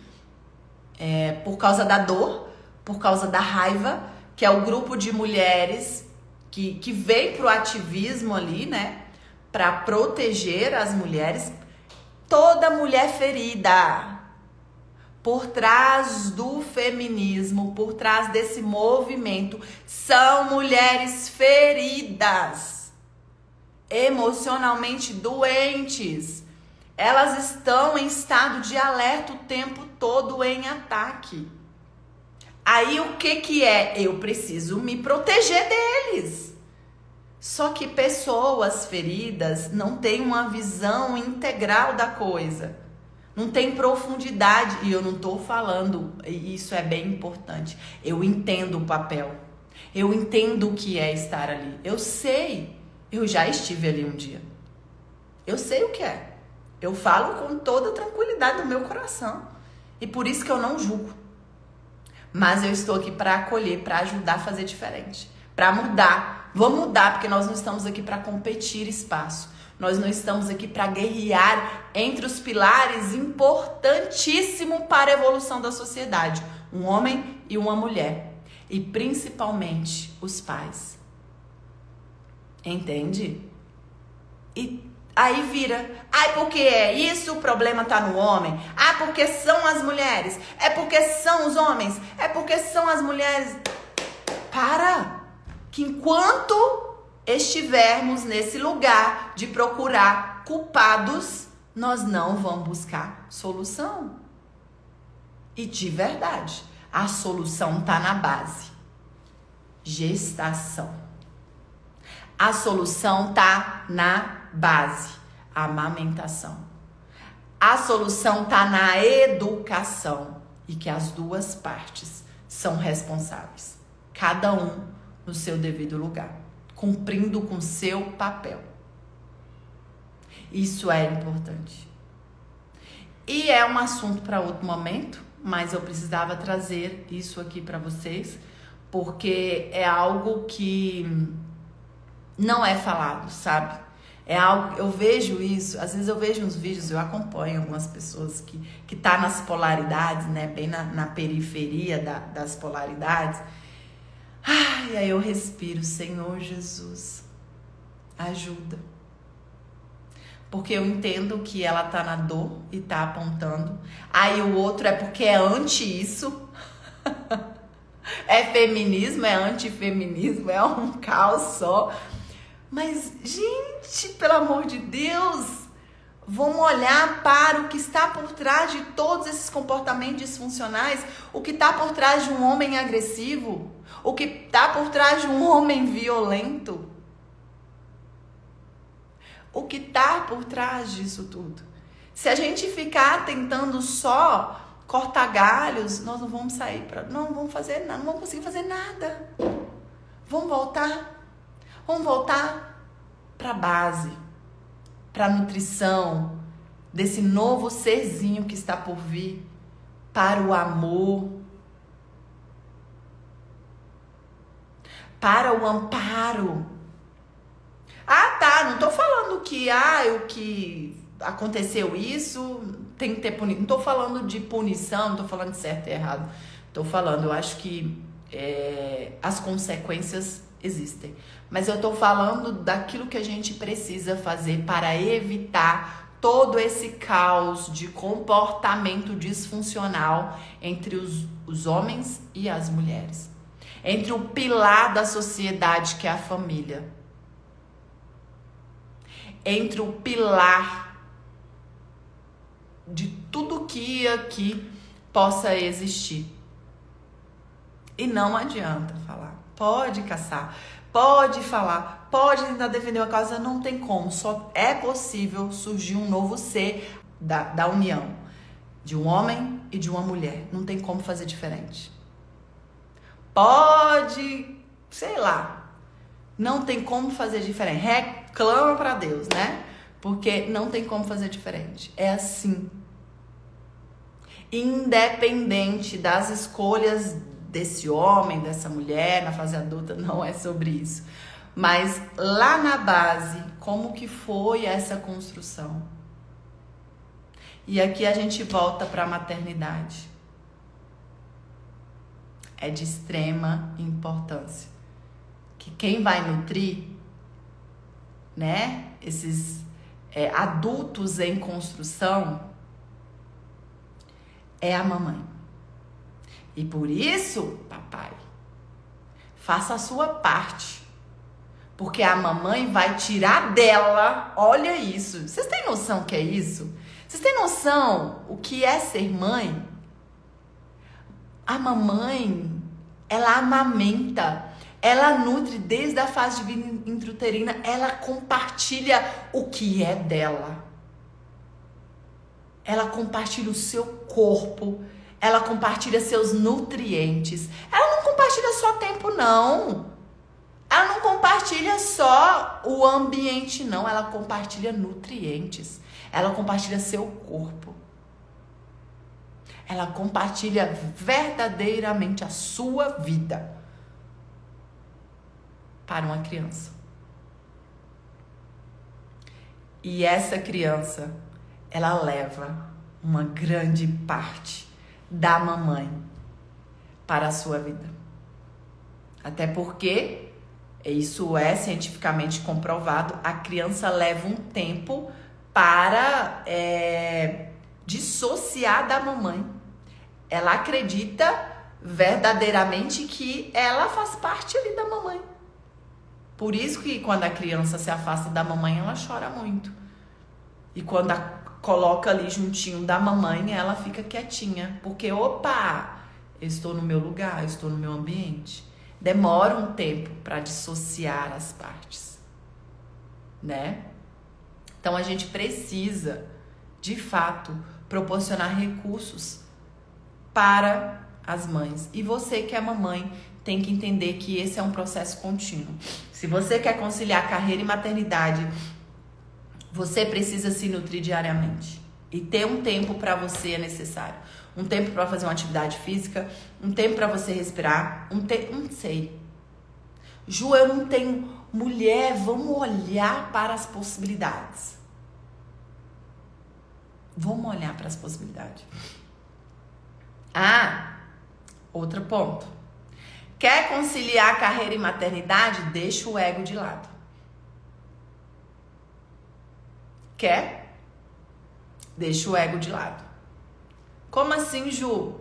por causa da dor, por causa da raiva, que é o grupo de mulheres que vem pro ativismo ali, né? Para proteger as mulheres. Toda mulher ferida, por trás do feminismo, por trás desse movimento, são mulheres feridas, emocionalmente doentes. Elas estão em estado de alerta o tempo todo, em ataque. Aí o que é? Eu preciso me proteger deles. Só que pessoas feridas não têm uma visão integral da coisa. Não tem profundidade. E eu não estou falando, e isso é bem importante. Eu entendo o papel. Eu entendo o que é estar ali. Eu sei. Eu já estive ali um dia. Eu sei o que é. Eu falo com toda a tranquilidade do meu coração. E por isso que eu não julgo. Mas eu estou aqui para acolher, para ajudar a fazer diferente. Para mudar. Vamos mudar, porque nós não estamos aqui para competir espaço. Nós não estamos aqui para guerrear entre os pilares importantíssimos para a evolução da sociedade. Um homem e uma mulher. E principalmente os pais. Entende? E aí vira, porque é isso, o problema tá no homem. Porque são as mulheres. É porque são os homens. É porque são as mulheres. Para! Que enquanto estivermos nesse lugar de procurar culpados, nós não vamos buscar solução. E de verdade, a solução tá na base. Gestação. A solução tá na base, amamentação. A solução tá na educação e que as duas partes são responsáveis, cada um no seu devido lugar, cumprindo com seu papel. Isso é importante. E é um assunto para outro momento, mas eu precisava trazer isso aqui para vocês, porque é algo que não é falado, sabe? É algo, eu vejo isso, às vezes eu vejo uns vídeos, eu acompanho algumas pessoas que tá nas polaridades, né? Bem na periferia das polaridades. E aí eu respiro, Senhor Jesus, ajuda. Porque eu entendo que ela tá na dor e tá apontando. Aí o outro é porque é anti isso. É feminismo, é antifeminismo, é um caos só. Mas, gente, pelo amor de Deus, vamos olhar para o que está por trás de todos esses comportamentos disfuncionais, o que está por trás de um homem agressivo, o que está por trás de um homem violento, o que está por trás disso tudo. Se a gente ficar tentando só cortar galhos, nós não vamos sair não vamos fazer nada, não vamos conseguir fazer nada. Vamos voltar para a base, para a nutrição desse novo serzinho que está por vir, para o amor, para o amparo. Não tô falando que o que aconteceu isso tem que ter punição. Não tô falando de punição, não tô falando de certo e errado. Tô falando, eu acho que as consequências existem. Mas eu tô falando daquilo que a gente precisa fazer para evitar todo esse caos de comportamento disfuncional entre os homens e as mulheres, entre o pilar da sociedade que é a família, entre o pilar de tudo que aqui possa existir. E não adianta falar, pode caçar, pode falar, pode tentar defender uma causa, não tem como. Só é possível surgir um novo ser da união de um homem e de uma mulher. Não tem como fazer diferente. Pode, sei lá, não tem como fazer diferente. Reclama pra Deus, né? Porque não tem como fazer diferente. É assim. Independente das escolhas desse homem, dessa mulher, na fase adulta, não é sobre isso. Mas lá na base, como que foi essa construção? E aqui a gente volta para a maternidade. É de extrema importância. Que quem vai nutrir, né, esses adultos em construção, é a mamãe. E por isso, papai, faça a sua parte. Porque a mamãe vai tirar dela, olha isso. Vocês têm noção o que é isso? Vocês têm noção o que é ser mãe? A mamãe, ela amamenta, ela nutre desde a fase de vida intrauterina, ela compartilha o que é dela. Ela compartilha o seu corpo, ela compartilha seus nutrientes. Ela não compartilha só tempo, não. Ela não compartilha só o ambiente, não. Ela compartilha nutrientes. Ela compartilha seu corpo. Ela compartilha verdadeiramente a sua vida para uma criança. E essa criança, ela leva uma grande parte da mamãe para a sua vida. Até porque, isso é cientificamente comprovado, a criança leva um tempo para dissociar da mamãe. Ela acredita verdadeiramente que ela faz parte ali da mamãe. Por isso que quando a criança se afasta da mamãe, ela chora muito. E quando a coloca ali juntinho da mamãe, ela fica quietinha. Porque, opa, eu estou no meu lugar, eu estou no meu ambiente. Demora um tempo para dissociar as partes, né? Então, a gente precisa, de fato, proporcionar recursos para as mães. E você que é mamãe tem que entender que esse é um processo contínuo. Se você quer conciliar carreira e maternidade, você precisa se nutrir diariamente. E ter um tempo para você é necessário. Um tempo para fazer uma atividade física, um tempo para você respirar, não sei. Ju, eu não tenho mulher, vamos olhar para as possibilidades. Vamos olhar para as possibilidades. Outro ponto. Quer conciliar carreira e maternidade? Deixa o ego de lado. Quer? Deixa o ego de lado. Como assim, Ju?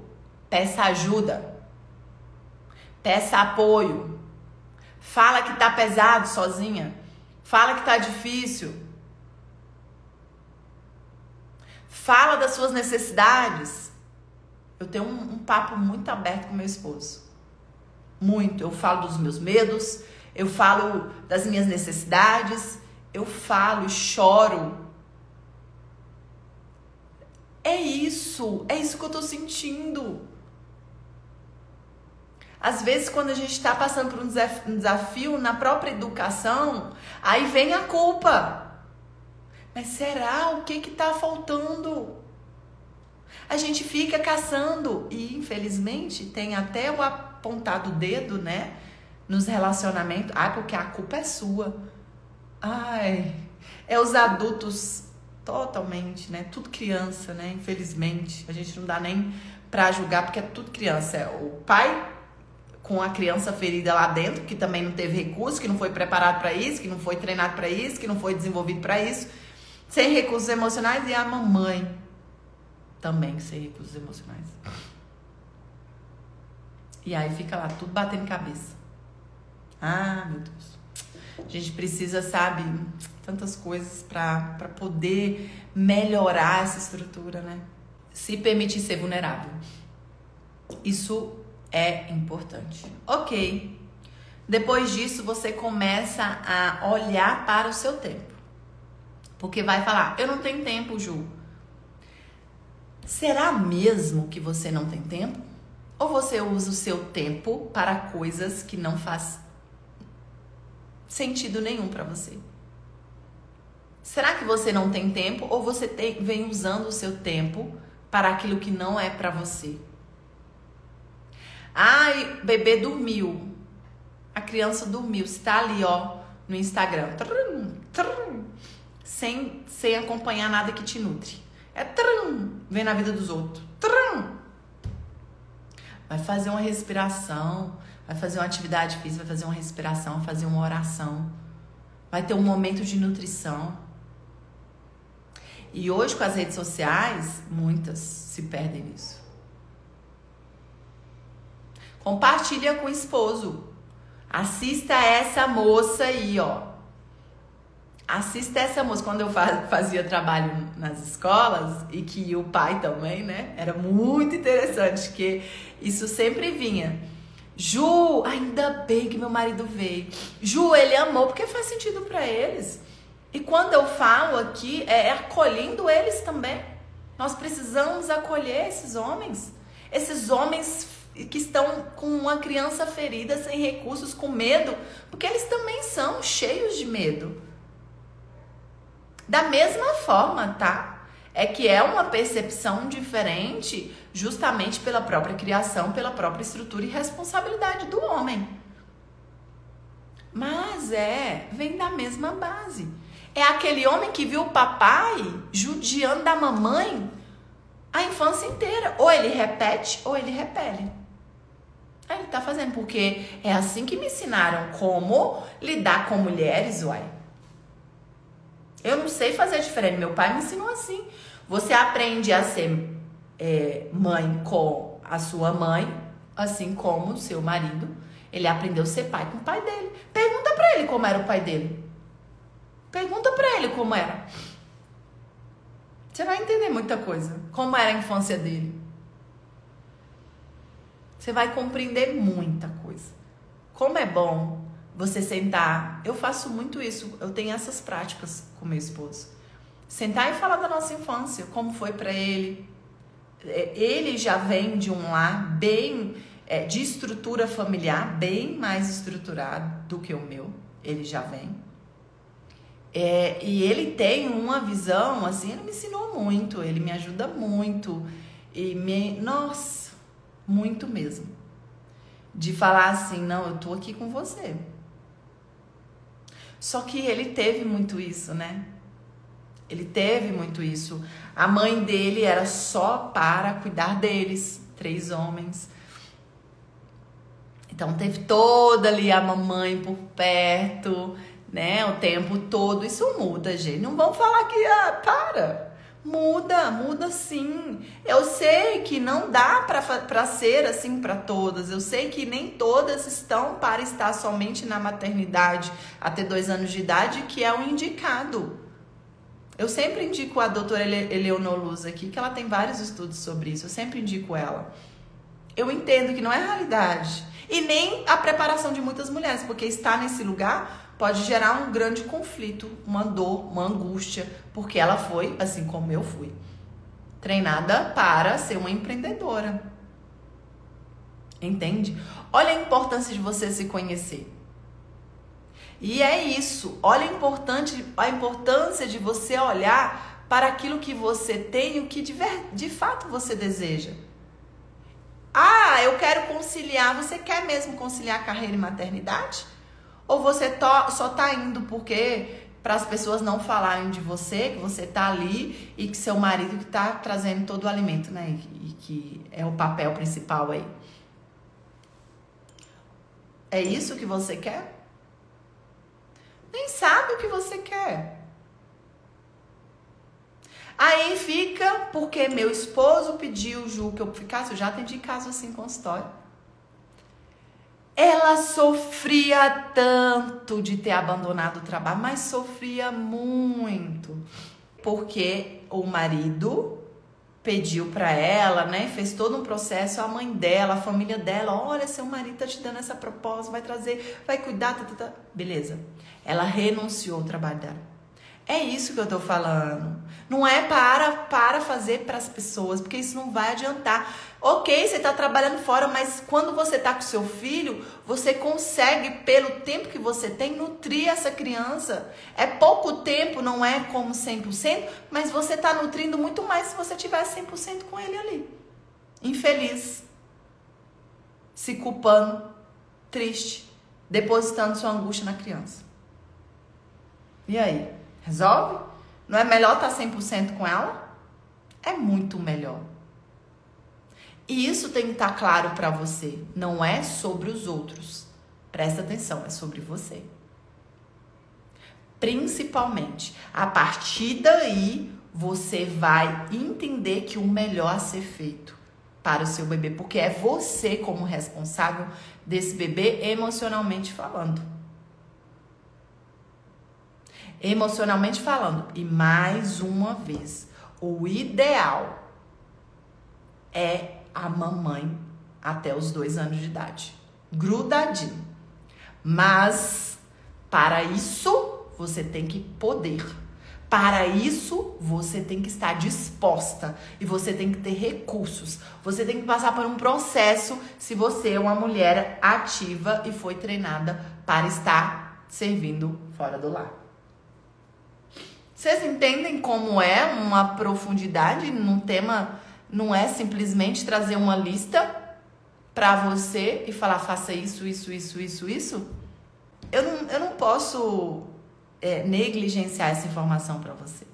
Peça ajuda. Peça apoio. Fala que tá pesado sozinha. Fala que tá difícil. Fala das suas necessidades. Eu tenho um papo muito aberto com meu esposo. Muito. Eu falo dos meus medos. Eu falo das minhas necessidades. Eu falo e choro. É isso que eu tô sentindo. Às vezes, quando a gente tá passando por um desafio na própria educação, aí vem a culpa. Mas será? O que tá faltando? A gente fica caçando e, infelizmente, tem até o apontado dedo, né? Nos relacionamentos. Porque a culpa é sua. É os adultos totalmente, né? Tudo criança, né? Infelizmente, a gente não dá nem pra julgar porque é tudo criança. É o pai com a criança ferida lá dentro, que também não teve recurso, que não foi preparado para isso, que não foi treinado para isso, que não foi desenvolvido para isso. sem recursos emocionais, e a mamãe também sem recursos emocionais. E aí fica lá tudo batendo cabeça. Ah, meu Deus. A gente precisa, sabe, tantas coisas para poder melhorar essa estrutura, né? Se permitir ser vulnerável. Isso é importante. Ok. Depois disso, você começa a olhar para o seu tempo. Porque vai falar, eu não tenho tempo, Ju. Será mesmo que você não tem tempo? Ou você usa o seu tempo para coisas que não faz sentido nenhum para você? Será que você não tem tempo ou você vem usando o seu tempo para aquilo que não é para você? Ai, bebê dormiu. A criança dormiu. Está ali, ó, no Instagram. Sem acompanhar nada que te nutre. Vendo a vida dos outros. Vai fazer uma respiração. Vai fazer uma atividade física. Vai fazer uma respiração. Vai fazer uma oração. Vai ter um momento de nutrição. E hoje, com as redes sociais, muitas se perdem nisso. Compartilha com o esposo. Assista essa moça aí, ó. Assista essa moça. Quando eu fazia trabalho nas escolas, e que o pai também, né? Era muito interessante, que isso sempre vinha. Ju, ainda bem que meu marido veio. Ju, ele amou, porque faz sentido pra eles. E quando eu falo aqui, é acolhendo eles também. Nós precisamos acolher esses homens. Esses homens que estão com uma criança ferida, sem recursos, com medo, porque eles também são cheios de medo. Da mesma forma, tá? É que é uma percepção diferente, justamente pela própria criação, pela própria estrutura e responsabilidade do homem. Mas vem da mesma base. É aquele homem que viu o papai judiando da mamãe a infância inteira. Ou ele repete, ou ele repele. Aí ele tá fazendo, porque é assim que me ensinaram como lidar com mulheres, uai. Eu não sei fazer diferente, meu pai me ensinou assim. Você aprende a ser mãe com a sua mãe, assim como o seu marido. Ele aprendeu a ser pai com o pai dele. Pergunta pra ele como era o pai dele. Pergunta pra ele como era. Você vai entender muita coisa. Como era a infância dele. Você vai compreender muita coisa. Como é bom você sentar. Eu faço muito isso. Eu tenho essas práticas com meu esposo. Sentar e falar da nossa infância. Como foi pra ele. Ele já vem de um lar bem... de estrutura familiar, bem mais estruturado do que o meu. Ele já vem. E ele tem uma visão, assim, ele me ensinou muito. Ele me ajuda muito. Nossa, muito mesmo. De falar assim, não, eu tô aqui com você. Só que ele teve muito isso, né? Ele teve muito isso. A mãe dele era só para cuidar deles. 3 homens. Então teve toda ali a mamãe por perto, né? O tempo todo. Isso muda, gente. Não vamos falar que, para. Muda sim. Eu sei que não dá para ser assim para todas. Eu sei que nem todas estão para estar somente na maternidade até 2 anos de idade, que é o indicado. Eu sempre indico a doutora Eleonor Luz aqui, que ela tem vários estudos sobre isso. Eu sempre indico ela. Eu entendo que não é realidade. E nem a preparação de muitas mulheres, porque estar nesse lugar pode gerar um grande conflito, uma dor, uma angústia, porque ela foi, assim como eu fui, treinada para ser uma empreendedora. Entende? Olha a importância de você se conhecer. E é isso. Olha a importância de você olhar para aquilo que você tem e o que de fato você deseja. Eu quero conciliar. Você quer mesmo conciliar carreira e maternidade? Ou você só tá indo porque para as pessoas não falarem de você, que você tá ali e que seu marido que tá trazendo todo o alimento, né? E que é o papel principal aí. É isso que você quer? Nem sabe o que você quer. Aí fica porque meu esposo pediu, Ju, que eu ficasse. Eu já atendi caso assim com história. Ela sofria tanto de ter abandonado o trabalho, mas sofria muito. Porque o marido pediu pra ela, né? Fez todo um processo, a mãe dela, a família dela, olha, seu marido tá te dando essa proposta, vai trazer, vai cuidar, beleza. Ela renunciou ao trabalho dela. É isso que eu tô falando. Não é para fazer para as pessoas, porque isso não vai adiantar. Ok, você tá trabalhando fora, mas quando você tá com seu filho, você consegue, pelo tempo que você tem, nutrir essa criança. É pouco tempo, não é como 100%, mas você tá nutrindo muito mais se você tiver 100% com ele ali. Infeliz. Se culpando, triste, depositando sua angústia na criança. E aí? Resolve? Não é melhor estar 100% com ela? É muito melhor. E isso tem que estar claro para você. Não é sobre os outros. Presta atenção, é sobre você. Principalmente, a partir daí, você vai entender que o melhor a ser feito para o seu bebê, porque é você como responsável desse bebê emocionalmente falando. Emocionalmente falando. E mais uma vez, o ideal é a mamãe até os 2 anos de idade. Grudadinho. Mas, para isso, você tem que poder. Para isso, você tem que estar disposta. E você tem que ter recursos. Você tem que passar por um processo se você é uma mulher ativa e foi treinada para estar servindo fora do lar. Vocês entendem como é uma profundidade num tema? Não é simplesmente trazer uma lista para você e falar, faça isso, isso, isso, isso, isso? Eu não posso negligenciar essa informação para vocês.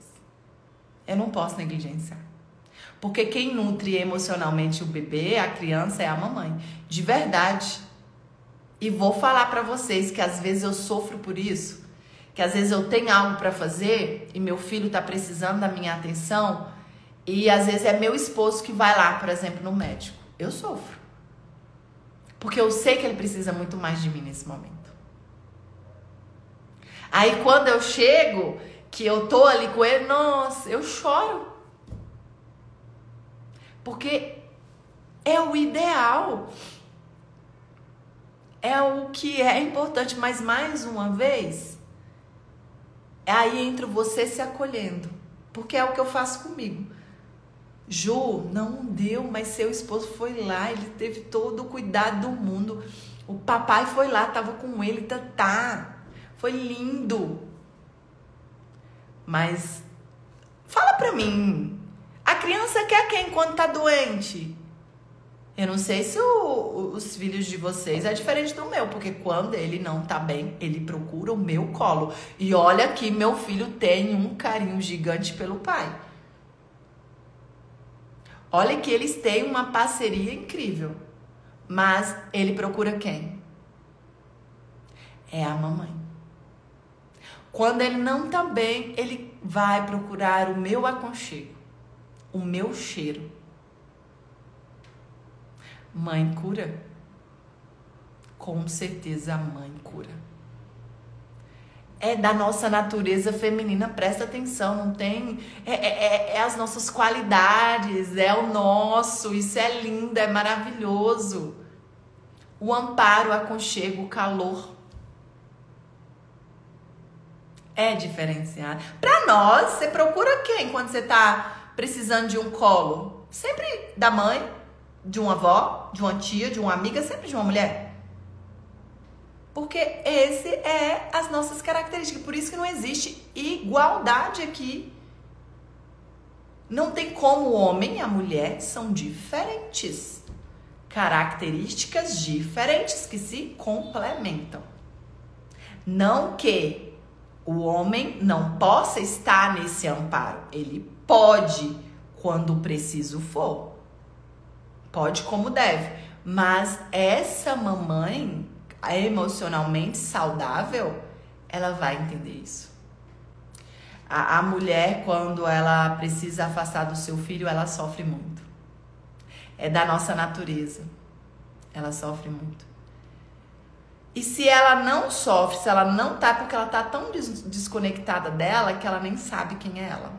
Eu não posso negligenciar. Porque quem nutre emocionalmente o bebê, a criança, é a mamãe. De verdade. E vou falar para vocês que às vezes eu sofro por isso. Que às vezes eu tenho algo para fazer e meu filho tá precisando da minha atenção e às vezes é meu esposo que vai lá, por exemplo, no médico. Eu sofro. Porque eu sei que ele precisa muito mais de mim nesse momento. Aí quando eu chego, que eu tô ali com ele, nossa, eu choro. Porque é o ideal. É o que é importante, mas mais uma vez... Aí entra você se acolhendo. Porque é o que eu faço comigo. Ju, não deu, mas seu esposo foi lá, ele teve todo o cuidado do mundo. O papai foi lá, tava com ele, foi lindo. Mas fala pra mim, a criança quer quem quando tá doente? Eu não sei se os filhos de vocês é diferente do meu, porque quando ele não tá bem, ele procura o meu colo. E olha que meu filho tem um carinho gigante pelo pai. Olha que eles têm uma parceria incrível. Mas ele procura quem? É a mamãe. Quando ele não tá bem, ele vai procurar o meu aconchego, o meu cheiro. Mãe cura? Com certeza a mãe cura. É da nossa natureza feminina, presta atenção, não tem... É as nossas qualidades, é o nosso, isso é lindo, é maravilhoso. O amparo, o aconchego, o calor. É diferenciado. Pra nós, você procura quem quando você tá precisando de um colo? Sempre da mãe, de uma avó, de uma tia, de uma amiga, sempre de uma mulher. Porque esse é as nossas características. Por isso que não existe igualdade aqui. Não tem como o homem e a mulher são diferentes. Características diferentes que se complementam. Não que o homem não possa estar nesse amparo. Ele pode, quando preciso for. Pode como deve. Mas essa mamãe emocionalmente saudável, ela vai entender isso. A mulher, quando ela precisa afastar do seu filho, ela sofre muito. É da nossa natureza. Ela sofre muito. E se ela não sofre, se ela não tá, porque ela tá tão desconectada dela que ela nem sabe quem é ela.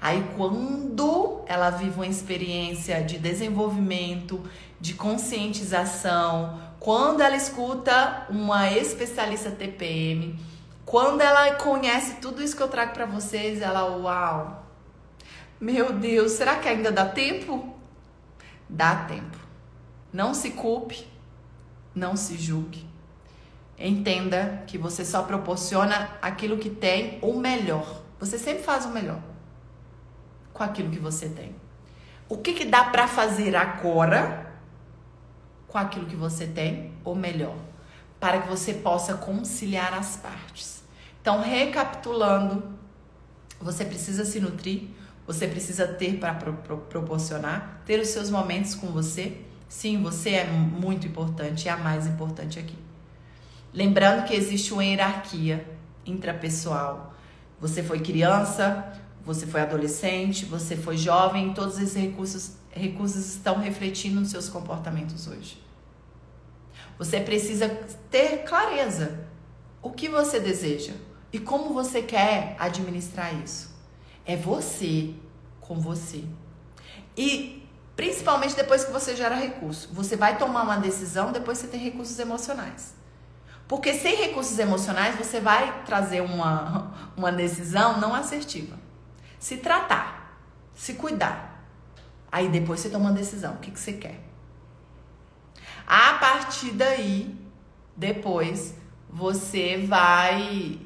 Aí quando ela vive uma experiência de desenvolvimento, de conscientização, quando ela escuta uma especialista TPM, quando ela conhece tudo isso que eu trago pra vocês, ela, uau, meu Deus, será que ainda dá tempo? Dá tempo. Não se culpe, não se julgue. Entenda que você só proporciona aquilo que tem, o melhor. Você sempre faz o melhor com aquilo que você tem. O que dá pra fazer agora com aquilo que você tem, o melhor, para que você possa conciliar as partes. Então, recapitulando, você precisa se nutrir, você precisa ter para proporcionar, ter os seus momentos com você. Sim, você é muito importante, é a mais importante aqui. Lembrando que existe uma hierarquia intrapessoal. Você foi criança, você foi adolescente, você foi jovem, todos esses recursos estão refletindo nos seus comportamentos hoje. Você precisa ter clareza. O que você deseja e como você quer administrar isso. É você com você. E principalmente depois que você gera recurso. Você vai tomar uma decisão depois que você tem recursos emocionais. Porque sem recursos emocionais você vai trazer uma decisão não assertiva. Se tratar, se cuidar. Aí depois você toma uma decisão. O que você quer? A partir daí, depois, você vai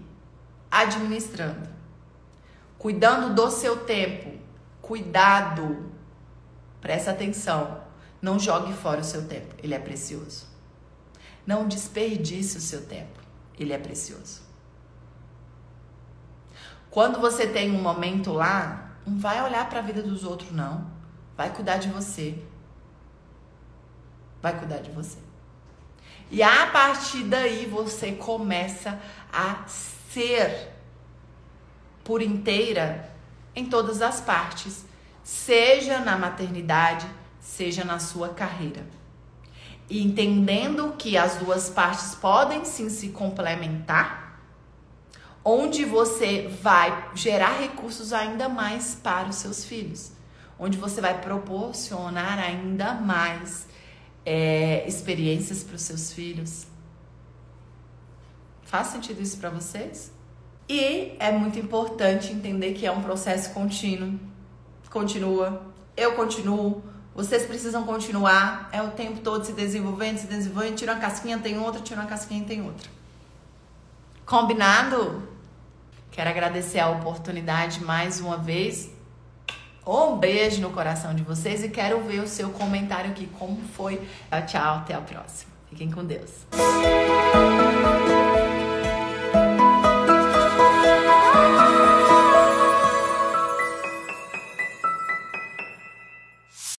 administrando. Cuidando do seu tempo. Cuidado. Presta atenção. Não jogue fora o seu tempo. Ele é precioso. Não desperdice o seu tempo. Ele é precioso. Quando você tem um momento lá, não vai olhar para a vida dos outros, não. Vai cuidar de você. Vai cuidar de você. E a partir daí você começa a ser por inteira em todas as partes, seja na maternidade, seja na sua carreira. E entendendo que as duas partes podem sim se complementar, onde você vai gerar recursos ainda mais para os seus filhos, onde você vai proporcionar ainda mais experiências para os seus filhos. Faz sentido isso para vocês? E é muito importante entender que é um processo contínuo. Continua, eu continuo, vocês precisam continuar, é o tempo todo se desenvolvendo, tira uma casquinha, tem outra, tira uma casquinha, tem outra. Combinado? Quero agradecer a oportunidade mais uma vez. Um beijo no coração de vocês e quero ver o seu comentário aqui, como foi. Tchau, até a próxima. Fiquem com Deus.